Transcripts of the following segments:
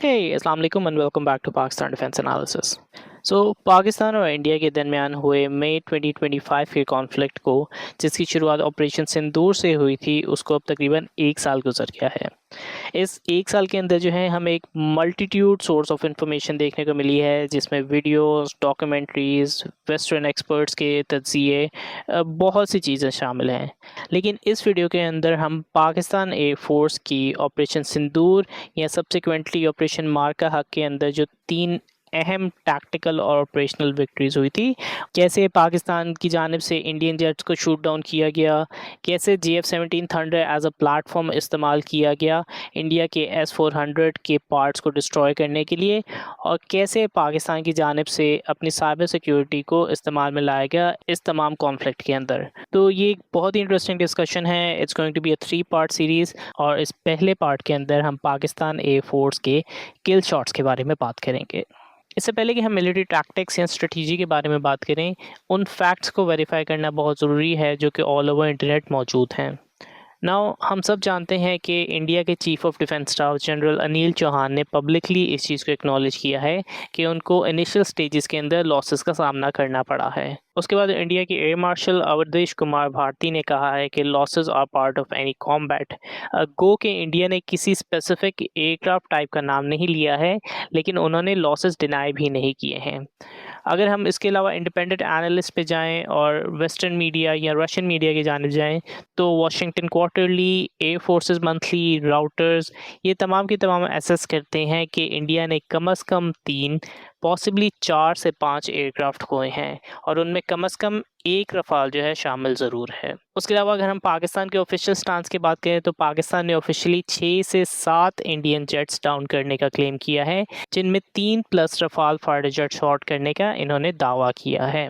Hey, Assalamu alaikum and welcome back to Pakistan Defense Analysis. Pakistan और India के दरमियान हुए मई 2025 के कॉन्फ्लिक्ट को, जिसकी शुरुआत ऑपरेशन सिंदूर से हुई थी, उसको अब तकरीबन एक साल गुजर गया है। इस एक साल के अंदर जो है हमें एक मल्टीट्यूड सोर्स ऑफ इंफॉर्मेशन देखने को मिली है, जिसमें वीडियोस, डॉक्यूमेंट्रीज, वेस्टर्न एक्सपर्ट्स के तज्जिए, बहुत सी चीज़ें शामिल हैं। लेकिन इस वीडियो के अंदर हम पाकिस्तान एयर फोर्स की ऑपरेशन सिंदूर या सब्सिक्वेंटली ऑपरेशन मार्का हक के अंदर जो 3 अहम टैक्टिकल और ऑपरेशनल विक्ट्रीज हुई थी, कैसे पाकिस्तान की जानिब से इंडियन जेट्स को शूट डाउन किया गया, कैसे JF-17 thunder as a platform इस्तेमाल किया गया इंडिया के S-400 के पार्ट्स को डिस्ट्रॉय करने के लिए, और कैसे पाकिस्तान की जानिब से अपनी साइबर सिक्योरिटी को इस्तेमाल में लाया गया इस तमाम कॉन्फ्लिक्ट के अंदर। तो ये एक बहुत ही इंटरेस्टिंग डिस्कशन है। It's going to be a 3 part series, और इस पहले पार्ट के अंदर हम पाकिस्तान एयर फोर्स के किल शॉट्स के बारे में बात करेंगे। इससे पहले कि हम मिलिट्री टैक्टिक्स या स्ट्रेटजी के बारे में बात करें, उन फैक्ट्स को वेरीफाई करना बहुत ज़रूरी है जो कि ऑल ओवर इंटरनेट मौजूद हैं। नाउ हम सब जानते हैं कि इंडिया के chief of defence staff general Anil Chauhan ने पब्लिकली इस चीज़ को एक्नॉलेज किया है कि उनको इनिशियल स्टेजेस के अंदर लॉसेस का सामना करना पड़ा है। उसके बाद इंडिया के एयर मार्शल अवधेश कुमार भारती ने कहा है कि losses are part of any combat. गो के इंडिया ने किसी स्पेसिफिक एयरक्राफ्ट टाइप का नाम नहीं लिया है, लेकिन उन्होंने लॉसेस डिनाई भी नहीं किए हैं। अगर हम इसके अलावा इंडिपेंडेंट एनालिस्ट पे जाएं और वेस्टर्न मीडिया या रशियन मीडिया की जानिब जाएं, तो Washington quarterly, air forces monthly, routers, ये तमाम की तमाम एसेस करते हैं कि इंडिया ने कम से कम 3, पॉसिबली 4 से 5 एयरक्राफ्ट खोए हैं, और उनमें कम से कम एक रफाल जो है शामिल ज़रूर है। उसके अलावा अगर हम पाकिस्तान के ऑफिशियल स्टांस की बात करें, तो पाकिस्तान ने ऑफिशियली 6 से 7 इंडियन जेट्स डाउन करने का क्लेम किया है, जिनमें 3 plus Rafale fighter jet shot करने का इन्होंने दावा किया है।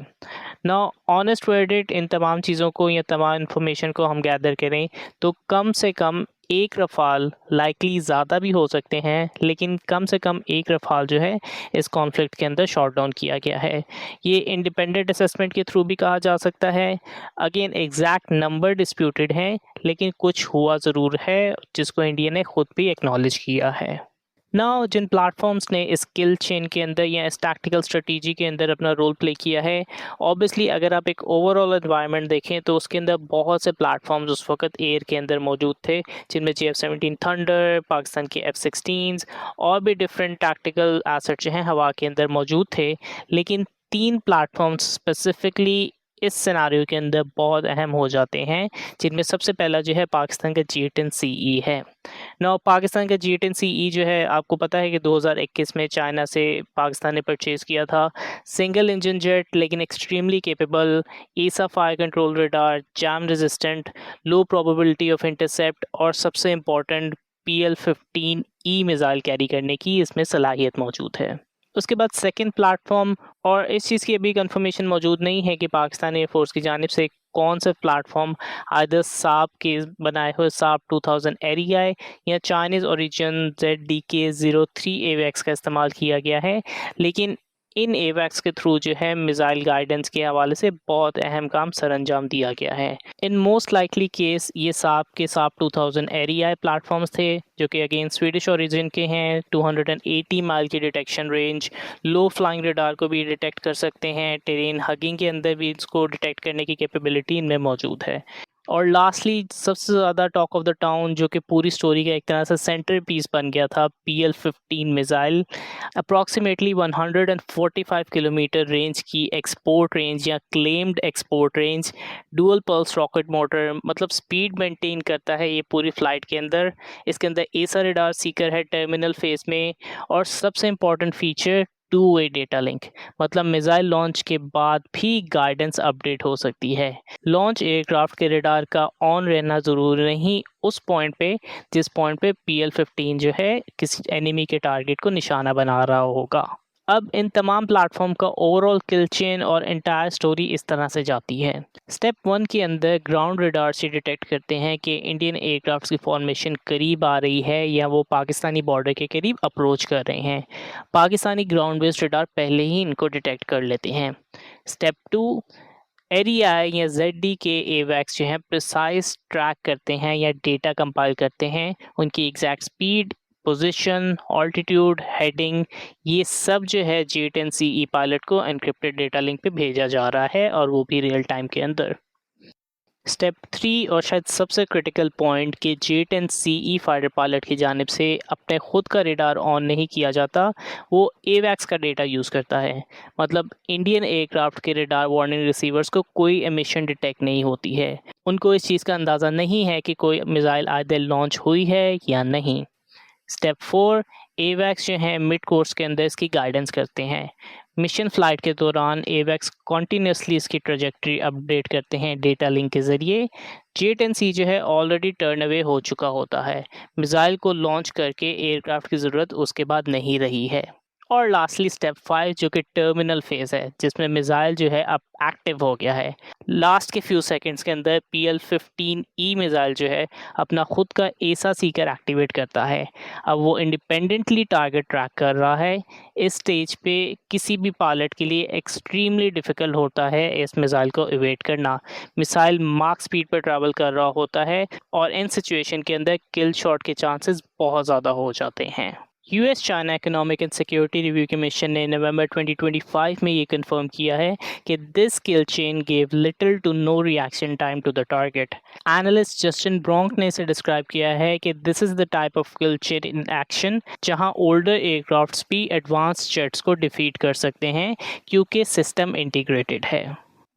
नाउ ऑनेस्ट वर्डिक्ट, इन तमाम चीज़ों को या तमाम इन्फॉर्मेशन को हम गैदर करें तो कम से कम एक रफाल, लाइकली ज़्यादा भी हो सकते हैं, लेकिन कम से कम एक रफाल जो है इस कॉन्फ्लिक्ट के अंदर शॉट डाउन किया गया है। ये इंडिपेंडेंट असेसमेंट के थ्रू भी कहा जा सकता है। अगेन एग्जैक्ट नंबर डिस्प्यूटेड हैं, लेकिन कुछ हुआ ज़रूर है जिसको इंडिया ने खुद भी एक्नॉलेज किया है। नाउ जिन प्लेटफॉर्म्स ने इस किल चेन के अंदर या इस टैक्टिकल स्ट्रेटजी के अंदर अपना रोल प्ले किया है, ऑब्वियसली अगर आप एक ओवरऑल एनवायरनमेंट देखें तो उसके अंदर बहुत से प्लेटफॉर्म्स उस वक्त एयर के अंदर मौजूद थे, जिनमें JF-17 थंडर, पाकिस्तान के F-16s और भी डिफरेंट टैक्टिकल एसेट जो हैं हवा के अंदर मौजूद थे। लेकिन 3 प्लेटफॉर्म्स स्पेसिफिकली इस सिनारियो के अंदर बहुत अहम हो जाते हैं, जिनमें सबसे पहला जो है पाकिस्तान का G10CE है। नौ पाकिस्तान का G10CE जो है, आपको पता है कि 2021 में चाइना से पाकिस्तान ने परचेज़ किया था। सिंगल इंजन जेट, लेकिन extremely capable, Isa fire control radar, jam resistant, low probability of intercept, और सबसे इम्पॉर्टेंट PL-15E मिसाइल कैरी करने की इसमें सलाहियत मौजूद है। उसके बाद सेकंड प्लेटफॉर्म, और इस चीज़ की अभी कंफर्मेशन मौजूद नहीं है कि पाकिस्तान एयरफोर्स की जानिब से कौन सा प्लेटफॉर्म, आइदर साप के बनाए हुए साप 2000 एरियाई या चाइनीज़ ओरिजिन ZDK-03 एवैक्स का इस्तेमाल किया गया है, लेकिन इन एवैक्स के थ्रू जो है मिसाइल गाइडेंस के हवाले से बहुत अहम काम सरअंजाम दिया गया है। इन मोस्ट लाइकली केस ये साप 2000 एरियाई प्लेटफॉर्म्स थे, जो कि अगेन स्वीडिश ओरिजिन के हैं। 280 माइल की डिटेक्शन रेंज, लो फ्लाइंग रडार को भी डिटेक्ट कर सकते हैं, टेरेन हगिंग के अंदर भी इसको डिटेक्ट करने की कैपेबिलिटी इनमें मौजूद है। और लास्टली सबसे ज़्यादा टॉक ऑफ द टाउन, जो कि पूरी स्टोरी का एक तरह से सेंटर पीस बन गया था, PL-15 missile. Approximately 145 kilometre range की एक्सपोर्ट रेंज या claimed export range, dual pulse rocket motor, मतलब स्पीड मेंटेन करता है ये पूरी फ्लाइट के अंदर। इसके अंदर एसा रडार सीकर है टर्मिनल फेस में, और सबसे important feature two way data link, मतलब मिसाइल लॉन्च के बाद भी गाइडेंस अपडेट हो सकती है। लॉन्च एयरक्राफ्ट के रडार का ऑन रहना ज़रूरी नहीं उस पॉइंट पे जिस पॉइंट पे PL-15 जो है किसी एनिमी के टारगेट को निशाना बना रहा होगा। अब इन तमाम प्लेटफॉर्म का ओवरऑल किल चेन और एंटायर स्टोरी इस तरह से जाती है। स्टेप 1 के अंदर ग्राउंड रडार से डिटेक्ट करते हैं कि इंडियन एयरक्राफ्ट की फॉर्मेशन करीब आ रही है या वो पाकिस्तानी बॉर्डर के करीब अप्रोच कर रहे हैं। पाकिस्तानी ग्राउंड बेस्ड रडार पहले ही इनको डिटेक्ट कर लेते हैं। स्टेप 2, एरिया या ZDK एवैक्स जो हैं प्रिसाइज ट्रैक करते हैं या डेटा कंपाइल करते हैं, उनकी exact speed, position, altitude, heading, ये सब जो है J10CE पायलट को एनक्रिप्टेड डेटा लिंक पे भेजा जा रहा है और वो भी रियल टाइम के अंदर। स्टेप 3 और शायद सबसे क्रिटिकल पॉइंट कि J10CE फाइटर पायलट की जानिब से अपने खुद का रेडार ऑन नहीं किया जाता, वो AWACS का डेटा यूज़ करता है। मतलब इंडियन एयरक्राफ्ट के रेडार वार्निंग रिसीवर्स को कोई एमिशन डिटेक्ट नहीं होती है। उनको इस चीज़ का अंदाज़ा नहीं है कि कोई मिसाइल आइदर लॉन्च हुई है या नहीं। स्टेप 4, AWACS जो है मिड कोर्स के अंदर इसकी गाइडेंस करते हैं। मिशन फ्लाइट के दौरान AWACS कॉन्टीन्यूसली इसकी ट्रैजेक्टरी अपडेट करते हैं डेटा लिंक के ज़रिए। J10C जो है ऑलरेडी टर्न अवे हो चुका होता है। मिसाइल को लॉन्च करके एयरक्राफ्ट की ज़रूरत उसके बाद नहीं रही है। और लास्टली स्टेप 5 जो कि टर्मिनल फेज़ है, जिसमें मिसाइल जो है अब एक्टिव हो गया है। लास्ट के फ्यू सेकंड्स के अंदर PL-15E मिसाइल जो है अपना खुद का एसा सीकर एक्टिवेट करता है। अब वो इंडिपेंडेंटली टारगेट ट्रैक कर रहा है। इस स्टेज पे किसी भी पायलट के लिए एक्सट्रीमली डिफ़िकल्ट होता है इस मिसाइल को इवेट करना। मिसाइल मार्क स्पीड पर ट्रैवल कर रहा होता है और इन सिचुएशन के अंदर किल शॉट के चांसेस बहुत ज़्यादा हो जाते हैं। US China economic and security review commission ने नवंबर 2025 में ये कंफर्म किया है कि this kill chain gave little to no reaction time to the target. Analyst Justin Bronk ने इसे डिस्क्राइब किया है कि this is the type of kill chain in action जहां ओल्डर एयरक्राफ्ट्स भी एडवांस जेट्स को डिफीट कर सकते हैं क्योंकि सिस्टम इंटीग्रेटेड है।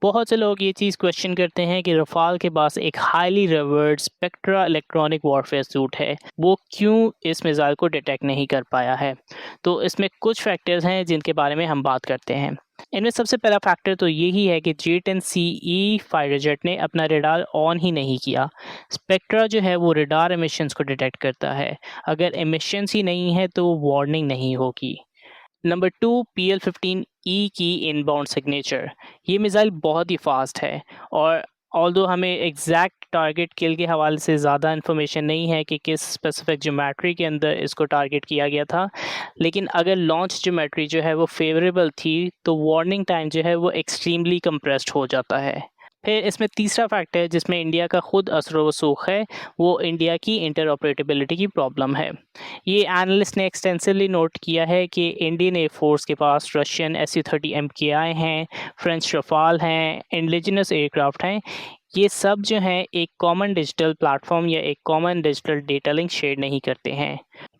बहुत से लोग ये चीज़ क्वेश्चन करते हैं कि रफाल के पास एक highly revered spectra electronic warfare suit है, वो क्यों इस मिसाइल को डिटेक्ट नहीं कर पाया है। तो इसमें कुछ फैक्टर्स हैं जिनके बारे में हम बात करते हैं। इनमें सबसे पहला फैक्टर तो यही है कि J10CE फाइटर जेट ने अपना रेडार ऑन ही नहीं किया। स्पेक्ट्रा जो है वो रेडार एमिशंस को डिटेक्ट करता है। अगर एमिशंस ही नहीं है तो वार्निंग नहीं होगी। नंबर 2, PL-15E की इनबाउंड सिग्नेचर। ये मिसाइल बहुत ही फास्ट है और ऑल्दो हमें एग्जैक्ट टारगेट किल के हवाले से ज़्यादा इन्फॉर्मेशन नहीं है कि किस स्पेसिफिक ज्योमेट्री के अंदर इसको टारगेट किया गया था, लेकिन अगर लॉन्च ज्योमेट्री जो है वो फेवरेबल थी तो वार्निंग टाइम जो है वो एक्सट्रीमली कंप्रेस्ड हो जाता है। फिर इसमें तीसरा फैक्टर है जिसमें इंडिया का खुद असर वसूख है, वो इंडिया की इंटरऑपरेटेबिलिटी की प्रॉब्लम है। ये एनालिस्ट ने एक्सटेंसिवली नोट किया है कि इंडियन एयरफोर्स के पास रशियन Su-30 MKI हैं, फ्रेंच रफाल हैं, इंडिजिनस एयरक्राफ्ट हैं। ये सब जो हैं एक कॉमन डिजिटल प्लेटफॉर्म या एक common digital data link share नहीं करते हैं।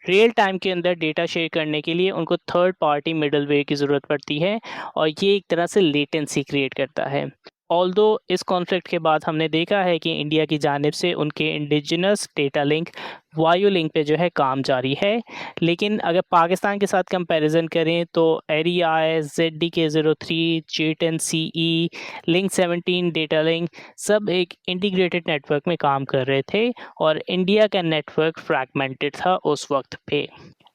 रियल टाइम के अंदर डेटा शेयर करने के लिए उनको थर्ड पार्टी मिडलवेयर की ज़रूरत पड़ती है और ये एक तरह से लेटेंसी क्रिएट करता है। ऑल्दो इस कॉन्फ्लिक्ट के बाद हमने देखा है कि इंडिया की जानिब से उनके इंडिजिनस डेटा लिंक वायु लिंक पे जो है काम जारी है, लेकिन अगर पाकिस्तान के साथ कंपैरिजन करें तो area, ZDK03, J10CE, link 17 data link सब एक इंटीग्रेटेड नेटवर्क में काम कर रहे थे और इंडिया का नेटवर्क फ्रैगमेंटेड था उस वक्त पे।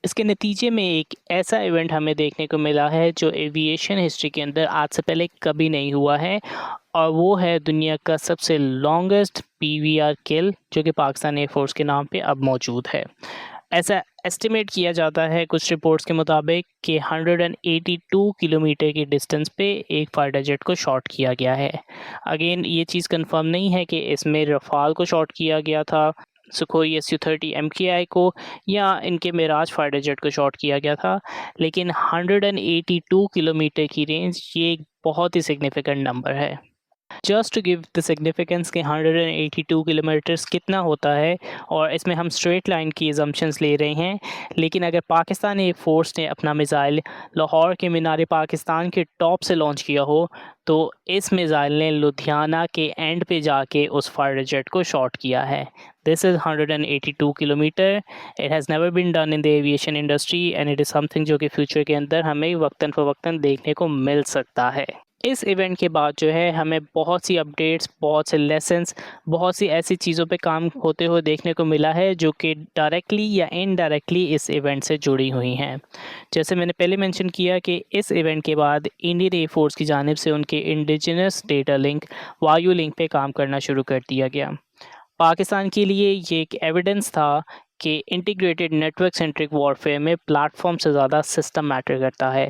इसके नतीजे में एक ऐसा इवेंट हमें देखने को मिला है जो एविएशन हिस्ट्री के अंदर आज से पहले कभी नहीं हुआ है और वो है दुनिया का सबसे लॉन्गेस्ट PVR किल जो कि पाकिस्तान एयरफोर्स के नाम पे अब मौजूद है। ऐसा एस्टिमेट किया जाता है कुछ रिपोर्ट्स के मुताबिक कि 182 किलोमीटर की डिस्टेंस पे एक फाइटर जेट को शॉट किया गया है। अगेन ये चीज़ कंफर्म नहीं है कि इसमें रफाल को शॉट किया गया था, सुखोई Su-30 MKI को या इनके मिराज फाइटर जेट को शॉट किया गया था, लेकिन 182 किलोमीटर की रेंज ये एक बहुत ही सिग्निफिकेंट नंबर है। Just to give the significance के 182 किलोमीटर्स कितना होता है और इसमें हम स्ट्रेट लाइन की एजम्पशंस ले रहे हैं, लेकिन अगर पाकिस्तान एयर फोर्स ने अपना मिसाइल लाहौर के मीनार पाकिस्तान के टॉप से लॉन्च किया हो तो इस मिसाइल ने लुधियाना के एंड पे जाके उस फाइटर जेट को शॉट किया है। This is 182 kilometre. It has never been done in the aviation industry and it is something जो कि फ्यूचर के अंदर हमें वक्तन फ़वक्तन देखने को मिल सकता है। इस इवेंट के बाद जो है हमें बहुत सी अपडेट्स, बहुत से लेसन्स, बहुत सी ऐसी चीज़ों पे काम होते हुए देखने को मिला है जो कि डायरेक्टली या इनडायरेक्टली इस इवेंट से जुड़ी हुई हैं। जैसे मैंने पहले मेंशन किया कि इस इवेंट के बाद इंडियन एयर फोर्स की जानिब से उनके इंडिजिनस डेटा लिंक वायु लिंक पे काम करना शुरू कर दिया गया। पाकिस्तान के लिए ये एक एविडेंस था कि इंटीग्रेटेड नेटवर्क सेंट्रिक वॉरफेयर में प्लेटफॉर्म से ज़्यादा सिस्टम मैटर करता है।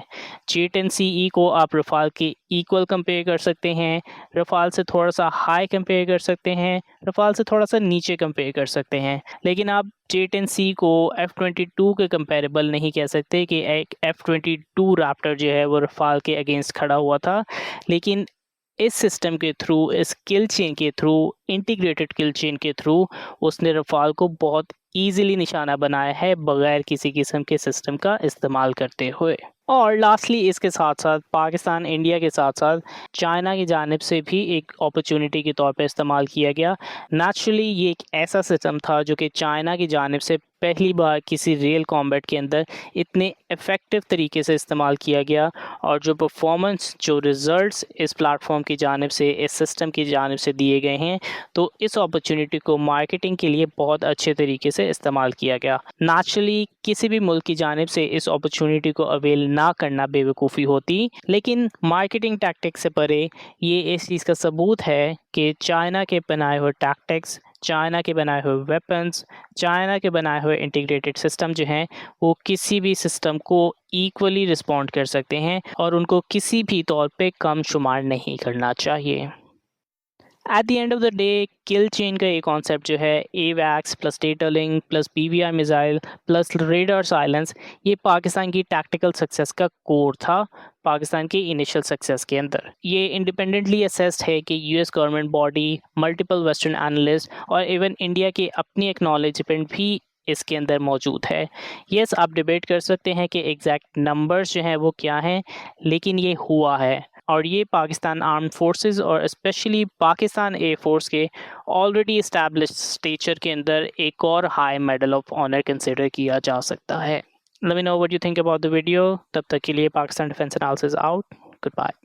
J10CE को आप रफ़ाल के इक्वल कंपेयर कर सकते हैं, रफ़ाल से थोड़ा सा हाई कंपेयर कर सकते हैं, रफ़ाल से थोड़ा सा नीचे कंपेयर कर सकते हैं, लेकिन आप J10C को F-22 के कंपेरेबल नहीं कह सकते कि एक F-22 रैप्टर जो है वो रफ़ाल के अगेंस्ट खड़ा हुआ था। लेकिन इस सिस्टम के थ्रू, इस किल चेन के थ्रू, इंटीग्रेटेड किल चेन के थ्रू उसने रफ़ाल को बहुत ईजिली निशाना बनाया है बग़ैर किसी किस्म के सिस्टम का इस्तेमाल करते हुए। और लास्टली इसके साथ साथ पाकिस्तान, इंडिया के साथ साथ चाइना की जानिब से भी एक अपॉर्चुनिटी के तौर पे इस्तेमाल किया गया। नेचुरली ये एक ऐसा सिस्टम था जो कि चाइना की जानिब से पहली बार किसी रियल कॉम्बैट के अंदर इतने इफ़ेक्टिव तरीके से इस्तेमाल किया गया, और जो परफॉर्मेंस, जो रिज़ल्ट्स इस प्लेटफॉर्म की जानिब से, इस सिस्टम की जानिब से दिए गए हैं, तो इस अपॉर्चुनिटी को मार्केटिंग के लिए बहुत अच्छे तरीके से इस्तेमाल किया गया। नेचुरली किसी भी मुल्क की जानिब से इस अपॉर्चुनिटी को अवेल ना करना बेवकूफ़ी होती, लेकिन मार्केटिंग टैक्टिक्स से परे ये इस चीज़ का सबूत है कि चाइना के बनाए हुए टैक्टिक्स, चाइना के बनाए हुए वेपन्स, चाइना के बनाए हुए इंटीग्रेटेड सिस्टम जो हैं वो किसी भी सिस्टम को इक्वली रिस्पॉन्ड कर सकते हैं और उनको किसी भी तौर पे कम शुमार नहीं करना चाहिए। At the end of the day kill chain का ये कॉन्सेप्ट जो है AWACS plus data link plus PBR missile plus radar silence, ये पाकिस्तान की टैक्टिकल सक्सेस का कोर था पाकिस्तान की इनिशियल सक्सेस के अंदर। ये इंडिपेंडेंटली असेस्ड है कि US government body, multiple western analyst और इवन इंडिया के अपनी एक्नॉलेजमेंट भी इसके अंदर मौजूद है। यस, आप डिबेट कर सकते हैं कि एग्जैक्ट नंबर्स जो हैं वो क्या हैं, लेकिन ये हुआ है, और ये पाकिस्तान आर्म्ड फोर्सेस और स्पेशली पाकिस्तान एयर फोर्स के ऑलरेडी इस्टेब्लिश्ड स्टेचर के अंदर एक और high medal of honour consider किया जा सकता है। Let me know what you think about the video. तब तक के लिए Pakistan defence analysis out. Good bye.